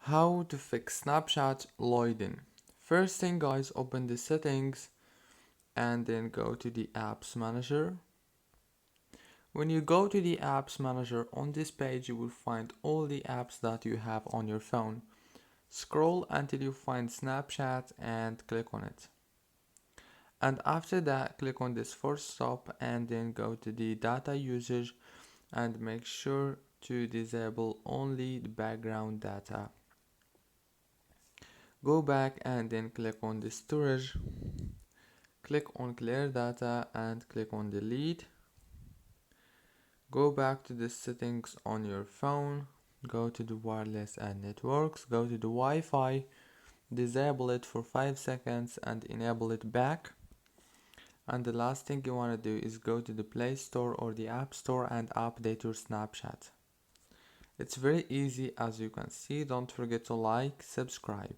How to fix Snapchat loading. First thing guys, open the settings and then go to the apps manager. When you go to the apps manager, on this page you will find all the apps that you have on your phone. Scroll until you find Snapchat and click on it. And after that, click on this force stop and then go to the data usage and make sure to disable only the background data. Go back and then click on the storage, click on clear data and click on delete. Go back to the settings on your phone, go to the wireless and networks, go to the Wi-Fi, disable it for 5 seconds and enable it back. And the last thing you want to do is go to the Play Store or the App Store and update your Snapchat. It's very easy, as you can see. Don't forget to like, subscribe.